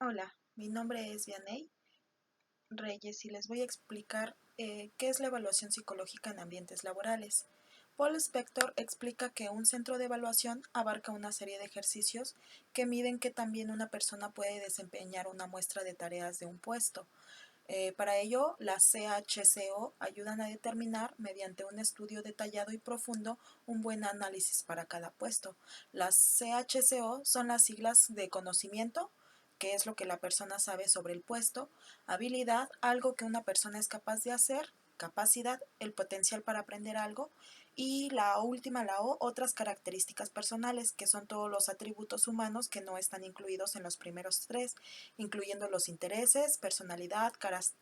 Hola, mi nombre es Vianey Reyes y les voy a explicar qué es la evaluación psicológica en ambientes laborales. Paul Spector explica que un centro de evaluación abarca una serie de ejercicios que miden que también una persona puede desempeñar una muestra de tareas de un puesto. Para ello, las CHCO ayudan a determinar, mediante un estudio detallado y profundo, un buen análisis para cada puesto. Las CHCO son las siglas de conocimiento, que es lo que la persona sabe sobre el puesto; habilidad, algo que una persona es capaz de hacer; capacidad, el potencial para aprender algo; y la última, la O, otras características personales, que son todos los atributos humanos que no están incluidos en los primeros tres, incluyendo los intereses, personalidad,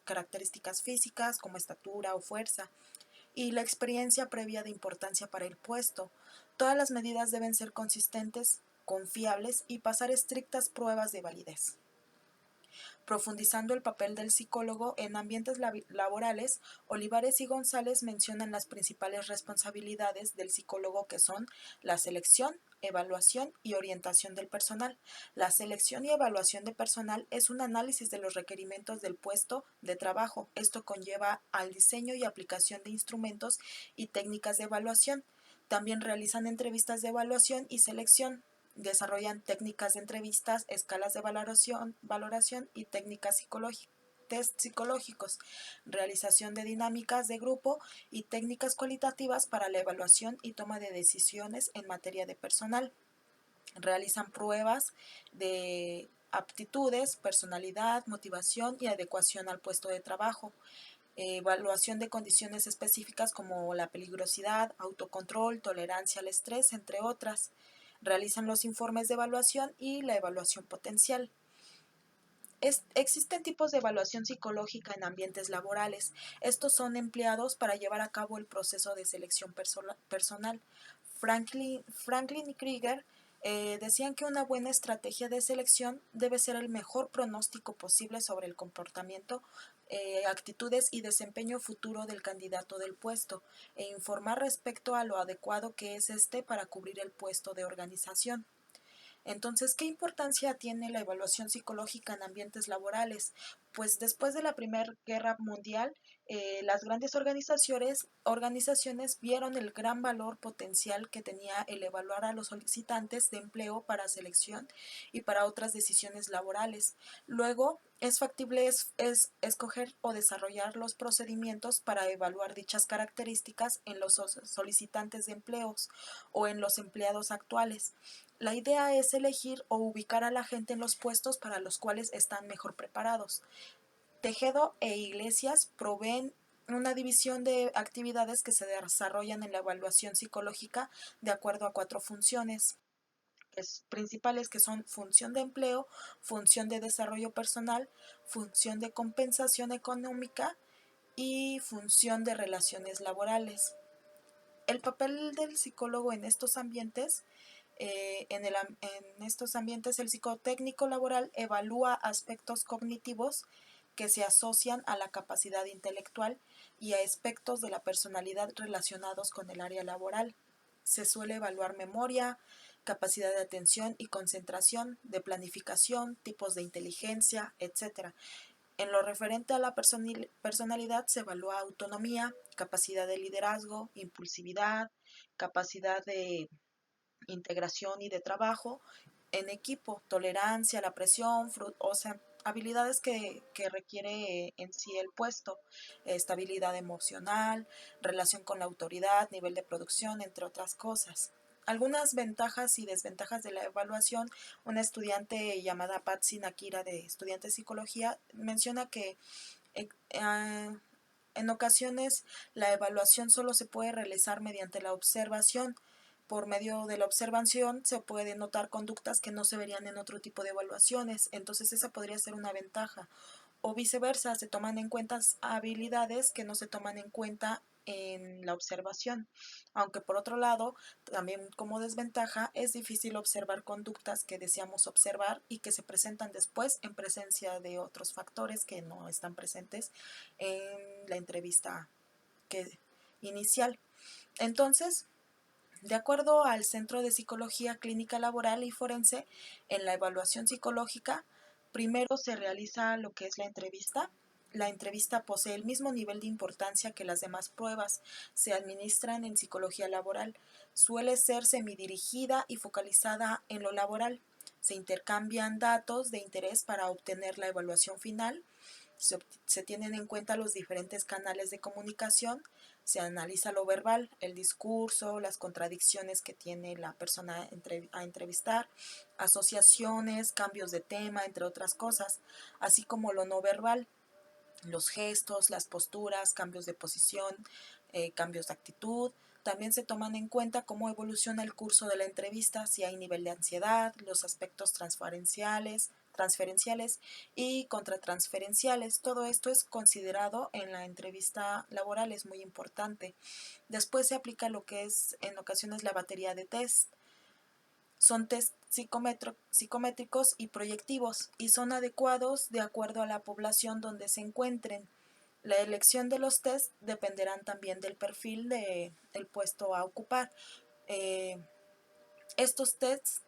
características físicas como estatura o fuerza, y la experiencia previa de importancia para el puesto. Todas las medidas deben ser consistentes, confiables y pasar estrictas pruebas de validez. Profundizando el papel del psicólogo en ambientes laborales, Olivares y González mencionan las principales responsabilidades del psicólogo, que son la selección, evaluación y orientación del personal. La selección y evaluación de personal es un análisis de los requerimientos del puesto de trabajo. Esto conlleva al diseño y aplicación de instrumentos y técnicas de evaluación. También realizan entrevistas de evaluación y selección. Desarrollan técnicas de entrevistas, escalas de valoración y técnicas test psicológicos, realización de dinámicas de grupo y técnicas cualitativas para la evaluación y toma de decisiones en materia de personal. Realizan pruebas de aptitudes, personalidad, motivación y adecuación al puesto de trabajo. Evaluación de condiciones específicas como la peligrosidad, autocontrol, tolerancia al estrés, entre otras. Realizan los informes de evaluación y la evaluación potencial. Existen tipos de evaluación psicológica en ambientes laborales. Estos son empleados para llevar a cabo el proceso de selección personal. Franklin y Krieger decían que una buena estrategia de selección debe ser el mejor pronóstico posible sobre el comportamiento, actitudes y desempeño futuro del candidato del puesto, e informar respecto a lo adecuado que es para cubrir el puesto de organización. Entonces, ¿qué importancia tiene la evaluación psicológica en ambientes laborales? Pues después de la Primera Guerra Mundial, las grandes organizaciones vieron el gran valor potencial que tenía el evaluar a los solicitantes de empleo para selección y para otras decisiones laborales. Luego, es factible escoger o desarrollar los procedimientos para evaluar dichas características en los solicitantes de empleos o en los empleados actuales. La idea es elegir o ubicar a la gente en los puestos para los cuales están mejor preparados. Tejedo e Iglesias proveen una división de actividades que se desarrollan en la evaluación psicológica de acuerdo a 4 funciones principales, que son función de empleo, función de desarrollo personal, función de compensación económica y función de relaciones laborales. El papel del psicólogo en estos ambientes en estos ambientes, el psicotécnico laboral evalúa aspectos cognitivos que se asocian a la capacidad intelectual y a aspectos de la personalidad relacionados con el área laboral. Se suele evaluar memoria, capacidad de atención y concentración, de planificación, tipos de inteligencia, etc. En lo referente a la personalidad, se evalúa autonomía, capacidad de liderazgo, impulsividad, capacidad de integración y de trabajo en equipo, tolerancia a la presión, o sea, habilidades que requiere en sí el puesto, estabilidad emocional, relación con la autoridad, nivel de producción, entre otras cosas. Algunas ventajas y desventajas de la evaluación: una estudiante llamada Patsy Nakira, de estudiante de psicología, menciona que eh, en ocasiones la evaluación solo se puede realizar mediante la observación. Por medio de la observación se pueden notar conductas que no se verían en otro tipo de evaluaciones, entonces esa podría ser una ventaja. O viceversa, se toman en cuenta habilidades que no se toman en cuenta en la observación. Aunque por otro lado, también como desventaja, es difícil observar conductas que deseamos observar y que se presentan después en presencia de otros factores que no están presentes en la entrevista que, inicial. Entonces, de acuerdo al Centro de Psicología Clínica Laboral y Forense, en la evaluación psicológica Primero se realiza lo que es la entrevista. La entrevista posee el mismo nivel de importancia que las demás pruebas. Se administran en psicología laboral. Suele ser semidirigida y focalizada en lo laboral. Se intercambian datos de interés para obtener la evaluación final. Se tienen en cuenta los diferentes canales de comunicación, se analiza lo verbal, el discurso, las contradicciones que tiene la persona a entrevistar, asociaciones, cambios de tema, entre otras cosas, así como lo no verbal, los gestos, las posturas, cambios de posición, cambios de actitud. También se toman en cuenta cómo evoluciona el curso de la entrevista, si hay nivel de ansiedad, los aspectos transferenciales y contratransferenciales. Todo esto es considerado en la entrevista laboral, es muy importante. Después se aplica lo que es en ocasiones la batería de test. Son test psicométricos y proyectivos y son adecuados de acuerdo a la población donde se encuentren. La elección de los test dependerán también del perfil del puesto a ocupar. Eh, Estos test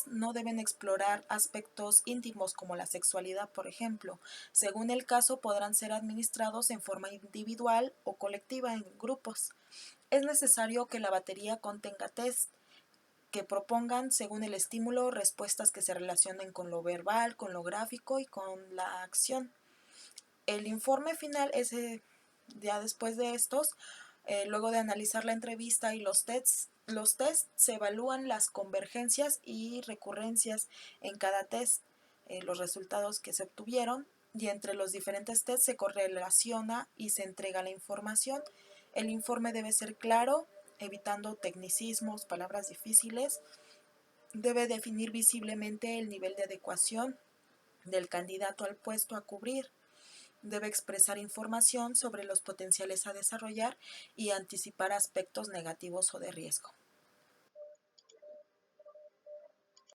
no deben explorar aspectos íntimos como la sexualidad, por ejemplo. Según el caso, podrán ser administrados en forma individual o colectiva en grupos. Es necesario que la batería contenga test que propongan, según el estímulo, respuestas que se relacionen con lo verbal, con lo gráfico y con la acción. El informe final es ya después de estos, luego de analizar la entrevista y los tests se evalúan las convergencias y recurrencias en cada test, los resultados que se obtuvieron y entre los diferentes tests se correlaciona y se entrega la información. El informe debe ser claro, evitando tecnicismos, palabras difíciles. Debe definir visiblemente el nivel de adecuación del candidato al puesto a cubrir. Debe expresar información sobre los potenciales a desarrollar y anticipar aspectos negativos o de riesgo.